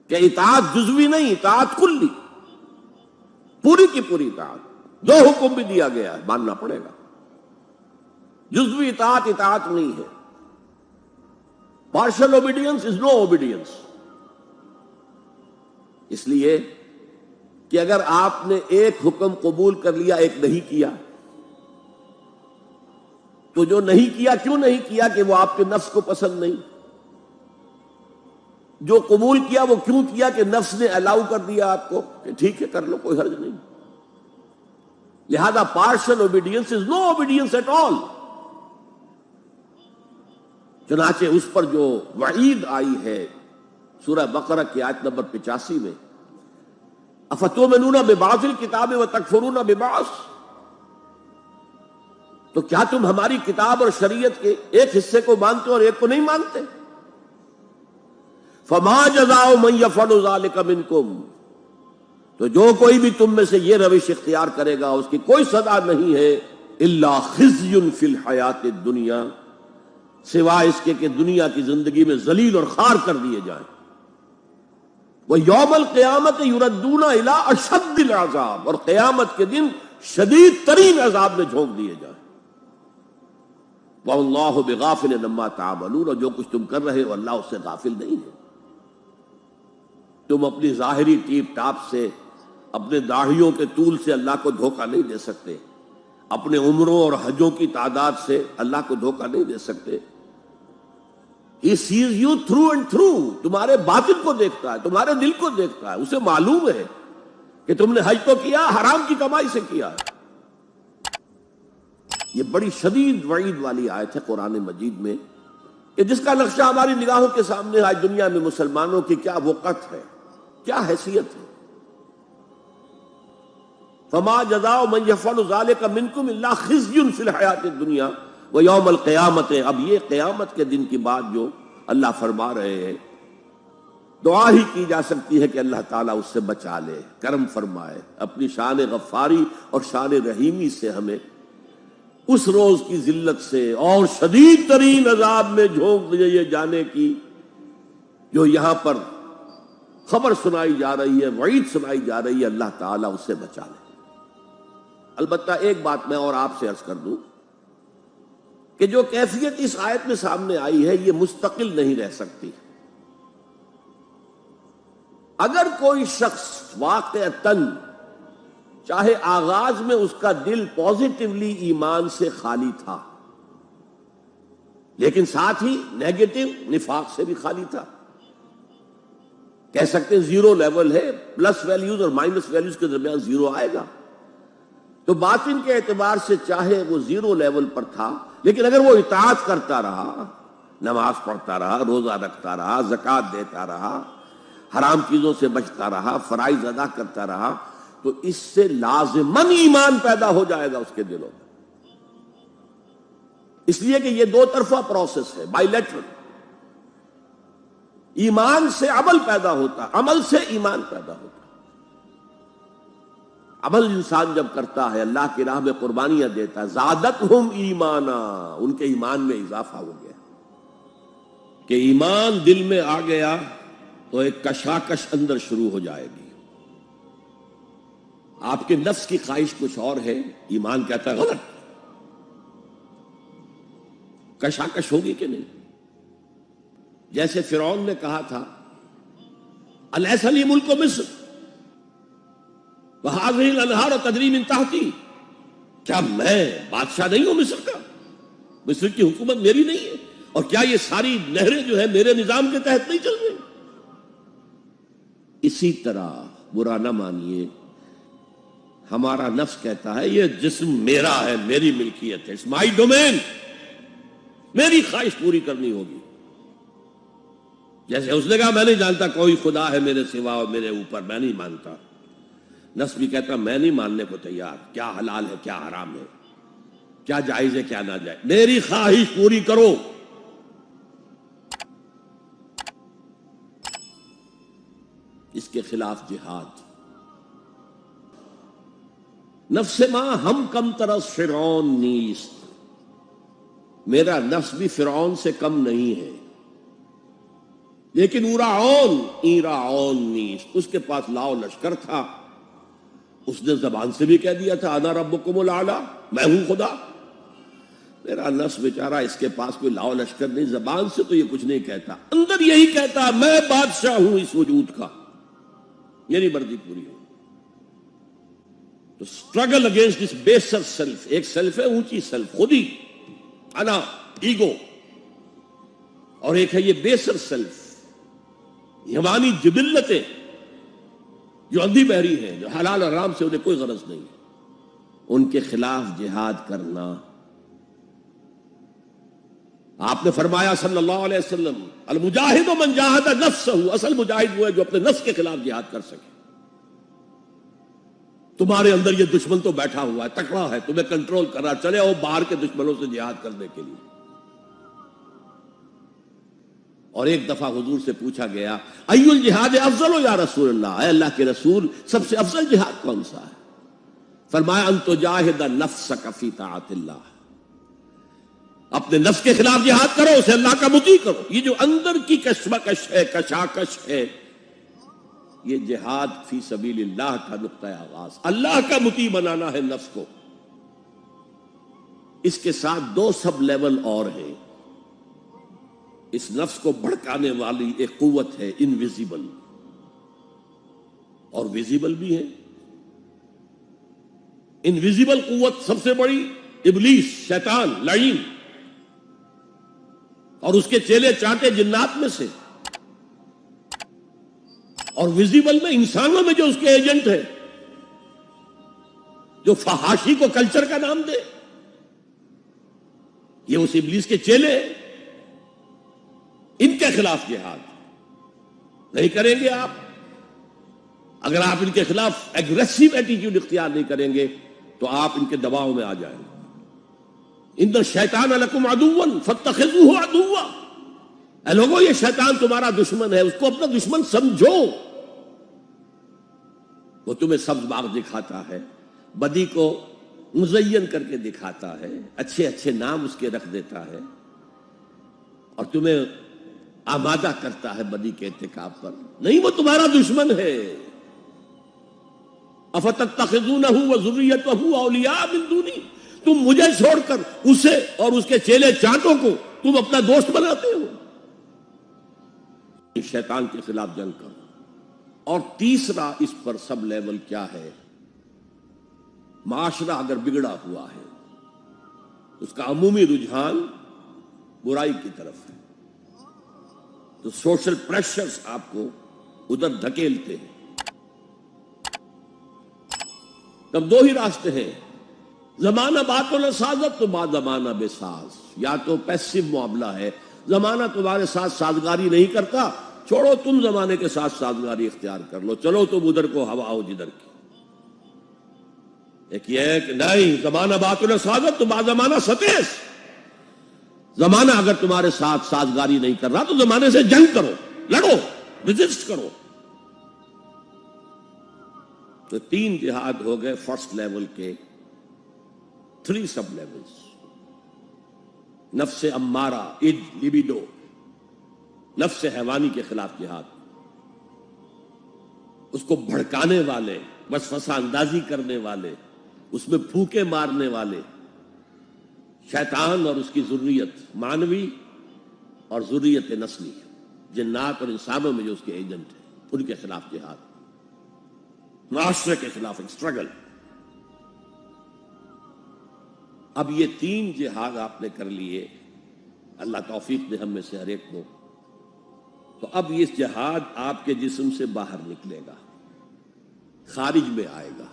کہ اطاعت جزوی نہیں، اطاعت کلی، پوری کی پوری اطاعت، جو حکم بھی دیا گیا ہے ماننا پڑے گا۔ جزوی اطاعت اطاعت نہیں ہے۔ Partial obedience is no obedience. اس لیے کہ اگر آپ نے ایک حکم قبول کر لیا، ایک نہیں کیا، تو جو نہیں کیا کیوں نہیں کیا؟ کہ وہ آپ کے نفس کو پسند نہیں۔ جو قبول کیا وہ کیوں کیا؟ کہ نفس نے الاؤ کر دیا آپ کو کہ ٹھیک ہے کر لو، کوئی حرج نہیں۔ لہذا partial obedience is no obedience at all. چنانچہ اس پر جو وعید آئی ہے سورہ بقرہ کی آیت نمبر 85 میں، افتؤمنون ببعض الکتاب وتکفرون ببعض، تو کیا تم ہماری کتاب اور شریعت کے ایک حصے کو مانتے اور ایک کو نہیں مانتے؟ فما جزاء من يفعل ذلك منکم، تو جو کوئی بھی تم میں سے یہ روش اختیار کرے گا اس کی کوئی سزا نہیں ہے، الا خزي فی الحیات الدنیا، سوائے اس کے کہ دنیا کی زندگی میں ذلیل اور خوار کر دیے جائیں۔ وَيَوْمَ الْقِيَامَةِ يُرَدُّونَ إِلَىٰ أَشَدِّ الْعَذَابِ، اور قیامت کے دن شدید ترین عذاب میں جھونک دیے جائیں۔ وَاللَّهُ بِغَافِلٍ عَمَّا تَعْمَلُونَ، اور جو کچھ تم کر رہے ہو اللہ اس سے غافل نہیں ہے۔ تم اپنی ظاہری ٹیپ ٹاپ سے، اپنے داڑھیوں کے طول سے اللہ کو دھوکہ نہیں دے سکتے، اپنے عمروں اور حجوں کی تعداد سے اللہ کو دھوکہ نہیں دے سکتے۔ He sees you through and through، تمہارے باطن کو دیکھتا ہے، تمہارے دل کو دیکھتا ہے، اسے معلوم ہے کہ تم نے حج تو کیا، حرام کی کمائی سے کیا ہے۔ یہ بڑی شدید وعید والی آیت ہے قرآن مجید میں، کہ جس کا نقشہ ہماری نگاہوں کے سامنے آج دنیا میں مسلمانوں کی کیا وقت ہے، کیا حیثیت ہے۔ فما جزاء من يفعل ذلك منكم الا خزي في الحیات الدنیا ویوم القیامت۔ اب یہ قیامت کے دن کی بات جو اللہ فرما رہے ہیں، دعا ہی کی جا سکتی ہے کہ اللہ تعالیٰ اس سے بچا لے، کرم فرمائے، اپنی شان غفاری اور شان رحیمی سے ہمیں اس روز کی ذلت سے اور شدید ترین عذاب میں جھونک دیے جانے کی جو یہاں پر خبر سنائی جا رہی ہے، وعید سنائی جا رہی ہے، اللہ تعالیٰ اس سے بچا لے۔ البتہ ایک بات میں اور آپ سے عرض کر دوں کہ جو کیفیت اس آیت میں سامنے آئی ہے یہ مستقل نہیں رہ سکتی۔ اگر کوئی شخص واقعتاً چاہے آغاز میں اس کا دل پازیٹیولی ایمان سے خالی تھا، لیکن ساتھ ہی نیگیٹو نفاق سے بھی خالی تھا، کہہ سکتے ہیں زیرو لیول ہے، پلس ویلیوز اور مائنس ویلیوز کے درمیان زیرو آئے گا، تو باطن کے اعتبار سے چاہے وہ زیرو لیول پر تھا، لیکن اگر وہ اطاعت کرتا رہا، نماز پڑھتا رہا، روزہ رکھتا رہا، زکوٰۃ دیتا رہا، حرام چیزوں سے بچتا رہا، فرائض ادا کرتا رہا، تو اس سے لازماً ایمان پیدا ہو جائے گا اس کے دلوں میں۔ اس لیے کہ یہ دو طرفہ پروسیس ہے، بائی لیٹرل۔ ایمان سے عمل پیدا ہوتا، عمل سے ایمان پیدا ہوتا۔ عمل انسان جب کرتا ہے، اللہ کی راہ میں قربانیاں دیتا ہے، زادتہم ایمانا، ان کے ایمان میں اضافہ ہو گیا۔ کہ ایمان دل میں آ گیا تو ایک کشاکش اندر شروع ہو جائے گی۔ آپ کے نفس کی خواہش کچھ اور ہے، ایمان کہتا ہے غلط، کشاکش ہوگی کہ نہیں؟ جیسے فرعون نے کہا تھا الیس لی ملک مصر وہذہ الانہار تجری من تحتی، کیا میں بادشاہ نہیں ہوں مصر کا؟ مصر کی حکومت میری نہیں ہے؟ اور کیا یہ ساری نہریں جو ہے میرے نظام کے تحت نہیں چل رہی؟ اسی طرح برا نہ مانیے، ہمارا نفس کہتا ہے یہ جسم میرا ہے، میری ملکیت ہے، اٹس مائی ڈومین، میری خواہش پوری کرنی ہوگی۔ جیسے اس نے کہا میں نہیں جانتا کوئی خدا ہے میرے سوا اور میرے اوپر، میں نہیں مانتا، نفس بھی کہتا میں نہیں ماننے کو تیار، کیا حلال ہے کیا حرام ہے، کیا جائز ہے کیا ناجائز، میری خواہش پوری کرو۔ اس کے خلاف جہاد۔ نفس ماں ہم کم ترس فرعون نیست، میرا نفس بھی فرعون سے کم نہیں ہے، لیکن ایراعون نیست، اس کے پاس لاؤ لشکر تھا، اس نے زبان سے بھی کہہ دیا تھا انا ربکم الاعلی، میں ہوں خدا۔ میرا نفس بیچارہ، اس کے پاس کوئی لاؤ لشکر نہیں، زبان سے تو یہ کچھ نہیں کہتا، اندر یہی کہتا میں بادشاہ ہوں اس وجود کا، میری مرضی پوری ہو۔ تو اسٹرگل اگینسٹ دس بیسر سیلف، ایک سیلف ہے اونچی سیلف، خود ہی انا، ایگو، اور ایک ہے یہ بیسر سیلف، ہماری جبلتیں جو اندھی بہری ہیں، جو حلال حرام سے انہیں کوئی غرض نہیں، ان کے خلاف جہاد کرنا۔ آپ نے فرمایا صلی اللہ علیہ وسلم المجاہد من جاہد نفسہ، اصل مجاہد وہ ہے جو اپنے نفس کے خلاف جہاد کر سکے۔ تمہارے اندر یہ دشمن تو بیٹھا ہوا ہے، تکڑا ہے، تمہیں کنٹرول کر رہا، چلے آؤ باہر کے دشمنوں سے جہاد کرنے کے لیے۔ اور ایک دفعہ حضور سے پوچھا گیا ای الجہاد افضل یا رسول اللہ، اے اللہ کے رسول سب سے افضل جہاد کون سا ہے؟ فرمایا ان تجاہد نفسک فی طاعت اللہ، اپنے نفس کے خلاف جہاد کرو، اسے اللہ کا مطیع کرو۔ یہ جو اندر کی کشمکش ہے، کشاکش ہے، یہ جہاد فی سبیل اللہ کا نقطہ آغاز، اللہ کا مطیع بنانا ہے نفس کو۔ اس کے ساتھ دو سب لیول اور ہیں۔ اس نفس کو بھڑکانے والی ایک قوت ہے انویزیبل، اور ویزیبل بھی ہے۔ انویزیبل قوت سب سے بڑی ابلیس، شیطان، لعین، اور اس کے چیلے چانٹے جنات میں سے، اور ویزیبل میں انسانوں میں جو اس کے ایجنٹ ہے، جو فحاشی کو کلچر کا نام دے، یہ اس ابلیس کے چیلے ہیں۔ ان کے خلاف جہاد نہیں کریں گے آپ، اگر آپ ان کے خلاف ایگریسو ایٹیٹیوڈ اختیار نہیں کریں گے تو آپ ان کے دباؤ میں آ جائیں گے۔ ان الشیطان لکم عدو فاتخذوہ عدوا، اے لوگوں یہ شیطان تمہارا دشمن ہے، اس کو اپنا دشمن سمجھو۔ وہ تمہیں سبز باغ دکھاتا ہے، بدی کو مزین کر کے دکھاتا ہے، اچھے اچھے نام اس کے رکھ دیتا ہے، اور تمہیں آمادہ کرتا ہے بدی کے ارتکاب پر۔ نہیں، وہ تمہارا دشمن ہے۔ افتتخذونہ وذریتہ اولیاء من دونی، تم مجھے چھوڑ کر اسے اور اس کے چیلے چانٹوں کو تم اپنا دوست بناتے ہو۔ شیطان کے خلاف جنگ کرو۔ اور تیسرا اس پر سب لیول کیا ہے؟ معاشرہ اگر بگڑا ہوا ہے، اس کا عمومی رجحان برائی کی طرف ہے، تو سوشل پریشرز آپ کو ادھر دھکیلتے ہیں۔ تب دو ہی راستے ہیں، زمانہ باطل سازت تو بعد زمانہ بے ساز، یا تو پیسو معاملہ ہے، زمانہ تمہارے ساتھ سازگاری نہیں کرتا، چھوڑو تم زمانے کے ساتھ سازگاری اختیار کر لو، چلو تم ادھر کو ہوا ہو جدھر کی۔ ایک یہ ہے کہ نہیں، زمانہ باطل سازت تو بعد زمانہ ستیس، زمانہ اگر تمہارے ساتھ سازگاری نہیں کر رہا تو زمانے سے جنگ کرو، لڑو، ریزسٹ کرو۔ تو تین جہاد ہو گئے فرسٹ لیول کے، 3 سب لیولز۔ نفس امارہ، لبیڈو، نفس حیوانی کے خلاف جہاد، اس کو بھڑکانے والے، وسوسہ اندازی کرنے والے، اس میں پھوکے مارنے والے، شیطان اور اس کی ذریت مانوی اور ذریت نسلی، جنات اور انسانوں میں جو اس کے ایجنٹ ہیں، ان کے خلاف جہاد، معاشرے کے خلاف ایک اسٹرگل۔ اب یہ 3 جہاد آپ نے کر لیے، اللہ توفیق دے ہم میں سے ہر ایک کو، تو اب یہ جہاد آپ کے جسم سے باہر نکلے گا، خارج میں آئے گا۔